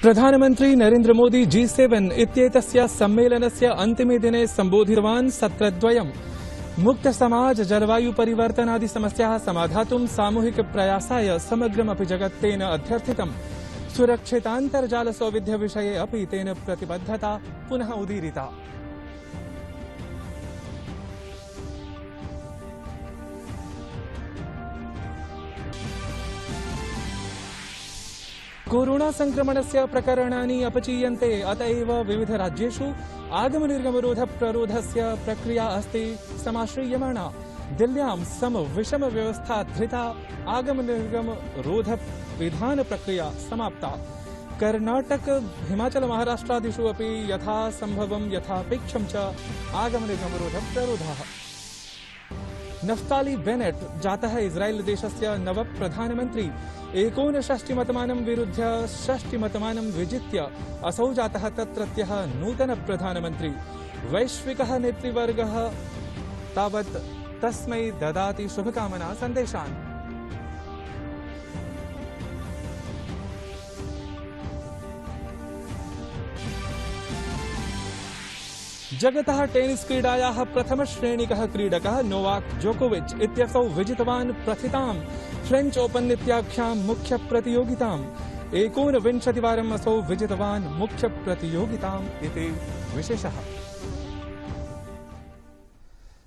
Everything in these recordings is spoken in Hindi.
प्रधानमंत्री नरेंद्र मोदी G7 इत्येतस्य सम्मेलनस्य अन्तिमे दिने सम्बोधितवान्। सत्रद्वयम् मुक्त समाज जलवायु परिवर्तनादि समस्याः समाधातुं सामूहिक प्रयासाय समग्रमपि जगत् तेन अध्यर्थितम्। सुरक्षितान्तर्जाल सौविध्य विषये अपि तेन प्रतिबद्धता पुनः उदीरिता। कोरोना संक्रमणस्य प्रकरणानि अपचीयन्ते, अत एव विविध राज्येषु आगमनिर्गमरोध प्ररोधस्य प्रक्रिया अस्ति समाश्रीयमाणा। दिल्ल्यां विषम व्यवस्था धृता, आगमनिर्गमरोध विधान प्रक्रिया समाप्ता। कर्णाटक हिमाचल महाराष्ट्रादिषु अपि यथा संभवं यथापेक्षं च आगमनिर्गमरोध प्ररोधः। नफ्ताली बेनेट जातः इस्राएल देशस्य नव प्रधानमन्त्री। 69 मतमानं विरुध्य 60 मतमानं विजित्य असौ जातः तत्रत्यः नूतन प्रधानमन्त्री। वैश्विकः नेतृवर्गः तावत् तस्मै ददाति शुभकामना सन्देशान्। जगतः टेनिस क्रीडायाः प्रथम श्रेणिकः क्रीडकः नोवाक जोकोविच इत्यसौ विजितवान् प्रथितां फ्रेंच ओपन इत्याख्यां मुख्य प्रतियोगिताम्। 49वारम् असौ विजितवान् मुख्य प्रतियोगिताम् इति विशेषः।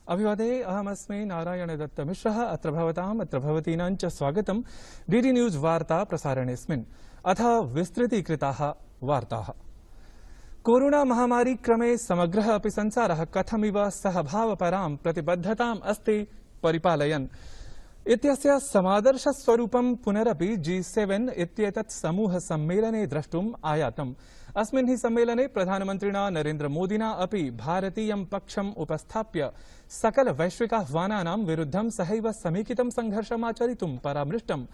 अभिवादे, अहमस्मि नारायण दत्त मिश्रः। अत्र भवतीनां च स्वागतम् डीडी न्यूज वार्ता प्रसारणेऽस्मिन्। अथ विस्तृतीकृताः वार्ताः। कोरोना महामारी क्रमे समग्रः अपि संसारः कथमिव सहभावपरां प्रतिबद्धताम् अस्ति परिपालयन् इत्यस्य समादर्शस्वरूपं पुनरपि G7 इत्येतत् समूह सम्मेलने द्रष्टुम् आयातम्। अस्मिन् हि सम्मेलने प्रधानमन्त्रिणा नरेन्द्र मोदिना अपि भारतीयं पक्षम् उपस्थाप्य सकल वैश्विकाह्वानानां विरुद्धं सहैव समेकितं संघर्षमाचरितुं परामृष्टम्।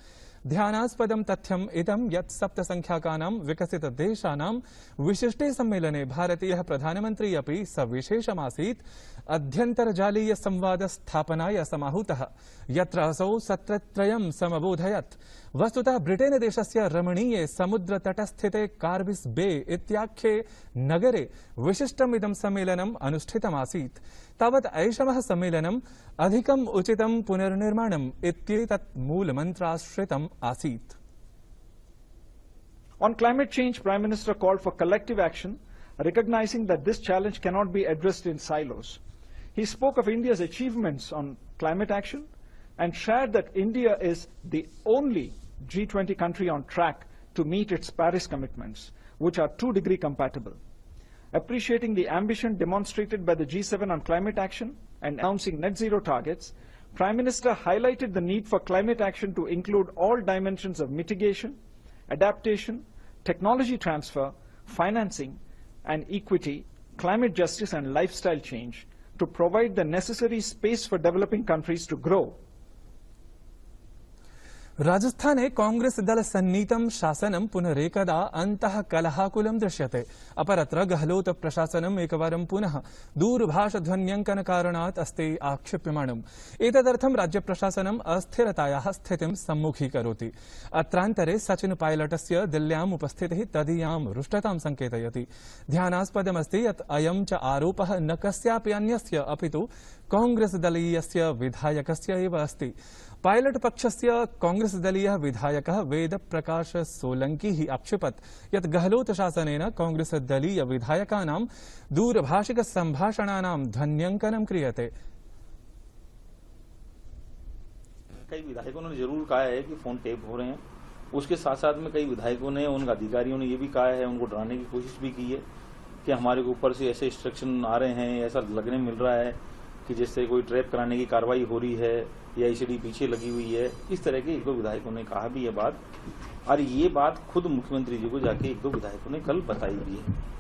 ध्यानास्पदं तथ्यम् इदं यत् 7 संख्याकानां विकसित देशानां विशिष्टे सम्मेलने भारतीयः प्रधानमन्त्री अपि सविशेषमासीत्। अध्यन्तर्जालीय संवाद स्थापनाय समाहूतः, यत्र असौ सत्रत्रयं समबोधयत्। वस्तुतः ब्रिटेन देशस्य रमणीये समुद्रतटस्थिते कार्बिस बे इत्याख्ये नगरे विशिष्टमिदं सम्मेलनम् अनुष्ठितमासीत्। तावत् ऐषमः सम्मेलनम् अधिकम् उचितं पुनर्निर्माणम् इत्येतत् मूलमन्त्राश्रितम् आसीत्। On climate change, Prime Minister called for collective action, recognizing that this challenge cannot be addressed in silos. He spoke of India's achievements on climate action and shared that India is the only G20 country on track to meet its Paris commitments, which are 2-degree compatible. Appreciating the ambition demonstrated by the G7 on climate action and announcing net zero targets, Prime Minister highlighted the need for climate action to include all dimensions of mitigation, adaptation, technology transfer, financing, and equity, climate justice and lifestyle change to provide the necessary space for developing countries to grow. राजस्थाने कांग्रेस दल सन्नीतं शासनं पुनरेकदा अन्तः कलहाकुलं दृश्यते। अपरत्र गहलोत प्रशासनम् एकवारं पुनः दूरभाषध्वन्यङ्कन कारणात् अस्ति आक्षेप्यमाणम्। एतदर्थं राज्य प्रशासनम् अस्थिरतायाः स्थितिं सम्मुखीकरोति। अत्रान्तरे सचिन पायलटस्य दिल्ल्याम् उपस्थितिः तदीयां रुष्टतां संकेतयति। ध्यानास्पदमस्ति यत् अयं च आरोपः न कस्यापि अन्यस्य अपितु कांग्रेस दलीयस्य विधायकस्य एव अस्ति। पायलट पक्षस्य कांग्रेस दलीयः विधायकः वेद प्रकाश सोलंकी ही आक्षेपत् यत् गहलोत शासनेन कांग्रेस दलीय विधायकानां दूरभाषिक संभाषणानां ध्वन्यंकनं क्रियते। कई विधायकों ने जरूर कहा है कि फोन टेप हो रहे हैं। उसके साथ साथ में कई विधायकों ने, उन अधिकारियों ने ये भी कहा है, उनको डराने की कोशिश भी की है कि हमारे ऊपर से ऐसे इंस्ट्रक्शन आ रहे हैं, ऐसा लगने मिल रहा है कि जैसे कोई ट्रैप कराने की कार्रवाई हो रही है या ईसीडी पीछे लगी हुई है। इस तरह के 1-2 विधायकों ने कहा भी ये बात, और ये बात खुद मुख्यमंत्री जी को जाके 1-2 विधायकों ने कल बताई भी है।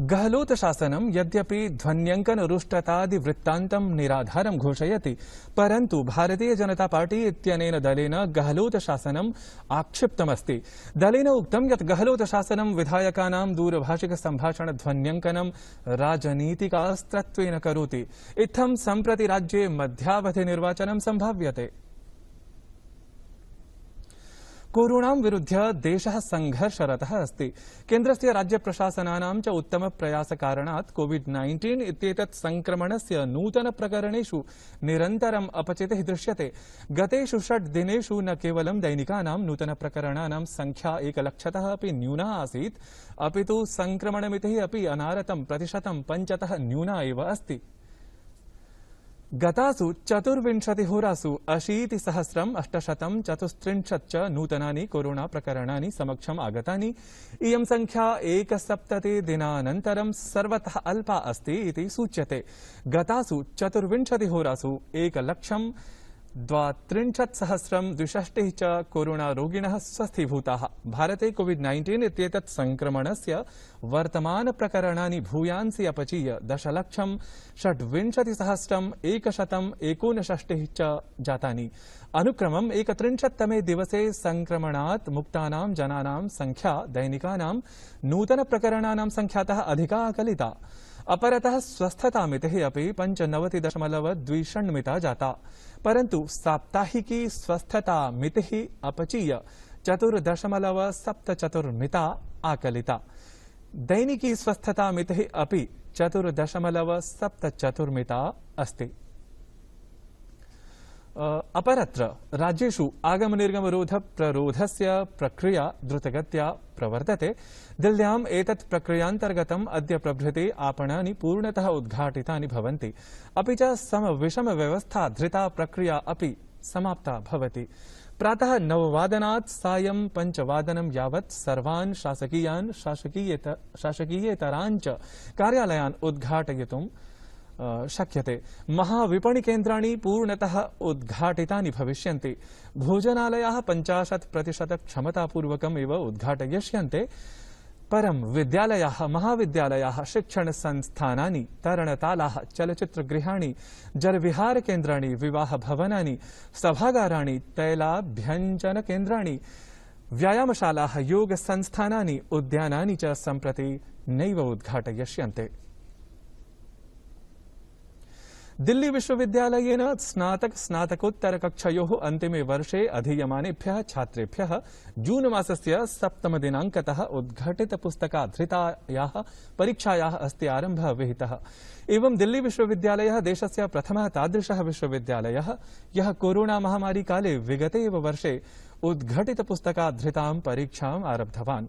गहलोत शासनं यद्यपि ध्वन्यंकन रुष्टतादि वृत्तान्तं निराधारं घोषयति, परन्तु भारतीय जनता पार्टी इत्यनेन दलेन गहलोत शासनम् आक्षिप्तमस्ति। दलेन उक्तं यत् गहलोत शासनं विधायकानां दूरभाषिक संभाषण ध्वन्यंकनं राजनीतिकास्त्रत्वेन करोति। इत्थं सम्प्रति राज्ये मध्यावधि निर्वाचनं सम्भाव्यते। कोरोनां विरुध्य देशः संघर्षरतः अस्ति। केन्द्रस्य राज्यप्रशासनानां च उत्तमप्रयासकारणात् कोविड-19 इत्येतत् संक्रमणस्य नूतनप्रकरणेषु निरन्तरम् अपचितिः दृश्यते। गतेषु 6 दिनेषु न केवलं दैनिकानां नूतनप्रकरणानां संख्या 1 लक्षतः अपि न्यूना आसीत्, अपितु संक्रमणमितिः अपि अनारतं प्रतिशतं 5तः न्यूना एव अस्ति। गतासु 24 होरासु 80,834 च नूतनानि कोरोना प्रकरणानि समक्षम् आगतानि। इयं संख्या 1 दिनानन्तरं सर्वतः अल्पा अस्ति इति सूच्यते। गतासु 24 होरासु 1,62,62 च कोरोना रोगिणः स्वस्थीभूताः। भारते कोविड-19 इत्येतत् संक्रमणस्य वर्तमान प्रकरणानि भूयांसि अपचीय 10,26,159 च जातानि। अनुक्रमम् 31तमे दिवसे संक्रमणात् मुक्तानां जनानां संख्या दैनिकानां नूतनप्रकरणानां संख्यातः अधिका आकलिता। अपरतः स्वस्थतामितिः अपि 95.26 जाता, परन्तु साप्ताहिकी स्वस्थतामितिः अपचीय 4.74 आकलिता। दैनिकी स्वस्थतामितिः अपि 4.74 अस्ति। अपरत्र राज्येषु आगमनिर्गमरोध प्ररोधस्य प्रक्रिया द्रुतगत्या प्रवर्तते। दिल्ल्याम् एतत् प्रक्रियान्तर्गतम् अद्य प्रभृति आपणानि पूर्णतः उद्घाटितानि भवन्ति, अपि च समविषमव्यवस्था धृता प्रक्रिया अपि समाप्ता भवति। प्रातः 9 वादनात् सायं 5 वादनं यावत् सर्वान् शासकीयान् शासकीयेतरान् च कार्यालयान् उद्घाटयितुं शक्यते। महाविपणिकेन्द्राणि पूर्णतः उद्घाटितानि भविष्यन्ति। भोजनालयाः 50% क्षमतापूर्वकम् एव उद्घाटयिष्यन्ते। परं विद्यालयाः, महाविद्यालयाः, शिक्षणसंस्थानानि, तरणतालाः, चलच्चित्रगृहाणि, जलविहारकेन्द्राणि, विवाहभवनानि, सभागाराणि, तैलाभ्यञ्जनकेन्द्राणि, व्यायामशालाः, योगसंस्थानानि, उद्यानानि च सम्प्रति नैव उद्घाटयिष्यन्ते। दिल्ली विश्वविद्यालयेन स्नातकोत्तरकक्षयोः अन्तिमे वर्षे अधीयमानेभ्यः छात्रेभ्यः जून मासस्य 7 दिनाङ्कतः उद्घाटितपुस्तकाधृतायाः परीक्षायाः अस्ति आरम्भः विहितः। एवं दिल्ली विश्वविद्यालयः देशस्य प्रथमः तादृशः विश्वविद्यालयः यः कोरोना महामारीकाले विगते एव वर्षे उद्घाटितपुस्तकाधृतां परीक्षाम् आरब्धवान्।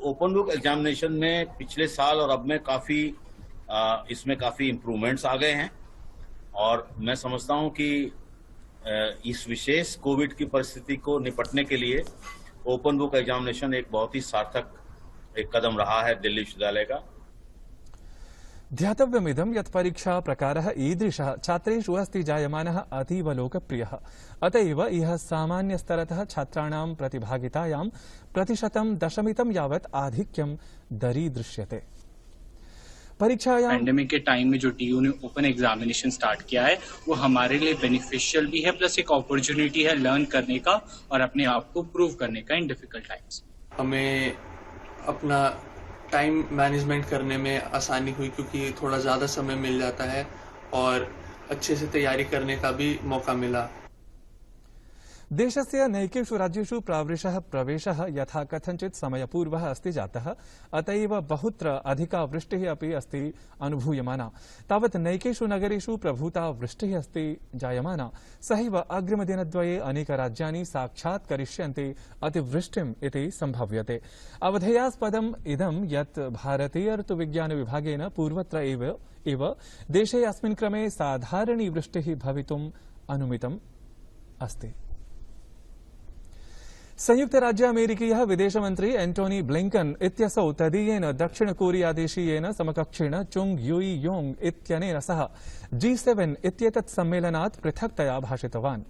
ओपन बुक एग्जामिनेशन में पिछले साल और अब में इसमें काफी इम्प्रूवमेंट्स आ गए हैं और मैं समझता हूं कि इस विशेष कोविड की परिस्थिति को निपटने के लिए ओपन बुक एग्जामिनेशन एक बहुत ही सार्थक एक कदम रहा है दिल्ली विश्वविद्यालय का। ध्यातव्यमिदं यत् परीक्षा प्रकारः ईदृशः छात्रेषु अस्ति जायमानः अतीव लोकप्रियः। अत एव इह सामान्यस्तरतः छात्राणां प्रतिभागितायां 10% यावत् आधिक्यं दरीदृश्यते। पैंडेमिक के टाइम में जो डीयू ने ओपन एग्जामिनेशन स्टार्ट किया है वो हमारे लिए बेनिफिशियल भी है, प्लस एक अपॉर्चुनिटी है लर्न करने का और अपने आप को प्रूव करने का इन डिफिकल्ट टाइम्स। हमें अपना टाइम मैनेजमेंट करने में आसानी हुई क्योंकि थोड़ा ज़्यादा समय मिल जाता है और अच्छे से तैयारी करने का भी मौका मिला। देशस्य नैकेषु राज्येषु प्रावृषः प्रवेशः यथा कथञ्चित् समयपूर्वः अस्ति जातः, अत एव बहुत्र अधिका वृष्टिः अपि अस्ति अनुभूयमाना। तावत् नैकेषु नगरेषु प्रभूता वृष्टिः अस्ति जायमाना। सहैव अग्रिमदिनद्वये अनेकराज्यानि साक्षात् करिष्यन्ति अतिवृष्टिम् इति सम्भाव्यते। अवधेयास्पदम् इदं यत् भारतीय ऋतुविज्ञानविभागेन पूर्वत्र एव देशे अस्मिन् क्रमे साधारणी वृष्टिः भवितुम् अनुमितम् अस्ति। संयुक्त राज्य अमेरिकीयः विदेशमन्त्री एंटोनी ब्लिंकन इत्यसौ तदीयेन दक्षिण कोरियादेशीयेन समकक्षेण चुंग युई योंग इत्यनेन सह G7 इत्येतत् सम्मेलनात् पृथक्तया भाषितवान्।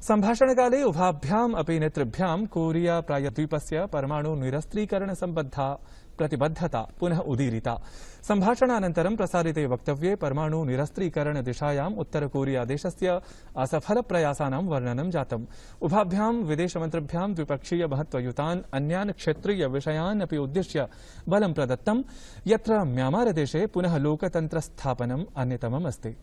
सम्भाषणकाले उभाभ्याम् अपि नेतृभ्यां कोरिया प्रायद्वीपस्य परमाणु निरस्त्रीकरण सम्बद्धा प्रतिबद्धता पुनः उदीरिता। सम्भाषणानन्तरं प्रसारिते वक्तव्ये परमाणु निरस्त्रीकरण दिशायाम् उत्तर कोरिया देशस्य असफल प्रयासानां वर्णनं जातम्। उभाभ्यां विदेशमन्त्रिभ्यां द्विपक्षीय महत्वयुतान् अन्यान् क्षेत्रीय विषयान् अपि उद्दिश्य बलं प्रदत्तम्, यत्र म्यांमार देशे पुनः लोकतन्त्रस्थापनम् अन्यतमम् अस्ति।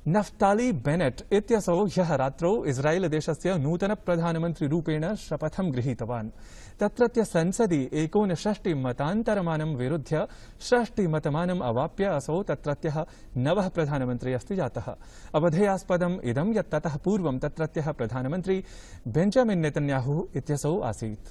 नफ्ताली बेनेट इत्यसौ ह्यः रात्रौ इस्राएलदेशस्य नूतनप्रधानमन्त्रिरूपेण शपथं गृहीतवान्। तत्रत्य संसदि 69 मतान्तरमानं विरुध्य 60 मतमानम् अवाप्य असौ तत्रत्यः नवः प्रधानमन्त्री अस्ति जातः। अवधेयास्पदम् इदं यत् ततः पूर्वं तत्रत्यः प्रधानमन्त्री बेंजामिन् नेतन्याहू इत्यसौ आसीत्।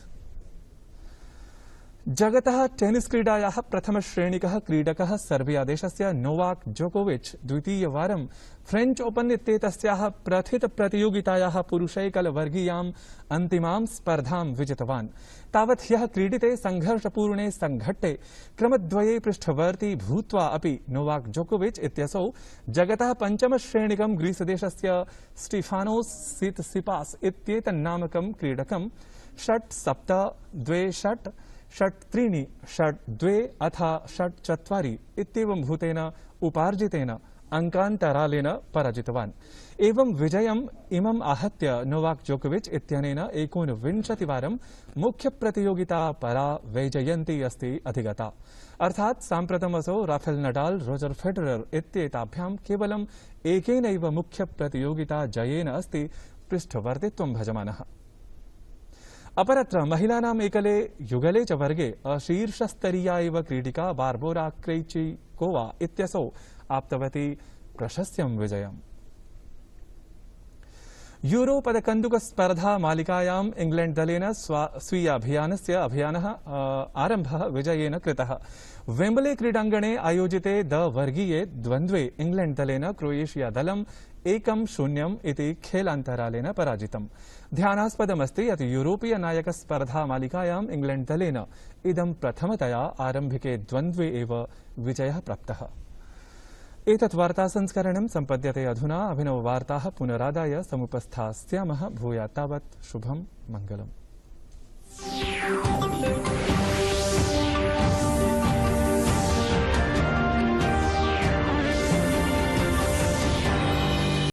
जगतः टेनिस क्रीडायाः प्रथमश्रेणिकः क्रीडकः सर्बियादेशस्य नोवाक जोकोविच द्वितीयवारं फ्रेंच ओपन इत्येतस्याः प्रथितप्रतियोगितायाः पुरुषैकलवर्गीयाम् अन्तिमां स्पर्धां विजितवान्। तावत् ह्यः क्रीडिते संघर्षपूर्णे संघट्टे क्रमद्वये पृष्ठवर्ती भूत्वा अपि नोवाक जोकोविच इत्यसौ जगतः पञ्चमश्रेणिकं ग्रीसदेशस्य स्टीफानोस सितसिपास इत्येतन्नामकं क्रीडकं 6-7, 2-6, 6-3, 6-2 अथ 6-4 इत्येवं भूतेन उपार्जितेन अंकान्तरालेन पराजितवान्। एवं विजयम् इमम् आहत्य नोवाक जोकोविच इत्यनेन 29 वारं मुख्यप्रतियोगिता परा वैजयन्ती अस्ति अधिगता। अर्थात् साम्प्रतमसौ राफेल नडाल, रोजर फेडरर इत्येताभ्यां केवलम् एकेनैव मुख्यप्रतियोगिता जयेन अस्ति पृष्ठवर्तित्वं भजमानः। अपरत्र महिलानाम् एकले युगले च वर्गे अशीर्षस्तरीया एव क्रीडिका बार्बोरा क्रेइचिकोवा इत्यसौ आप्तवती प्रशस्यं विजयम्। यूरो पदकन्दुकस्पर्धा मालिकायाम् इंग्लैंड दलेन स्वीयाभियानस्य आरम्भः विजयेन कृतः। वेम्बले क्रीडाङ्गणे आयोजिते द वर्गीये द्वन्द्वे इंग्लैंड दलेन क्रोएशिया दलं 1-0 इति खेलान्तरालेन पराजितम्। ध्यानास्पदमस्ति यत् यूरोपीय नायक स्पर्धा मालिकायाम् इंग्लैंड दलेन इदं प्रथमतया आरम्भिके द्वन्द्वे एव विजयः प्राप्तः। एतत् वार्तासंस्करणं सम्पद्यते अधुना। अभिनववार्ताः पुनरादाय समुपस्थास्यामः। भूयात् तावत् शुभं मङ्गलम्।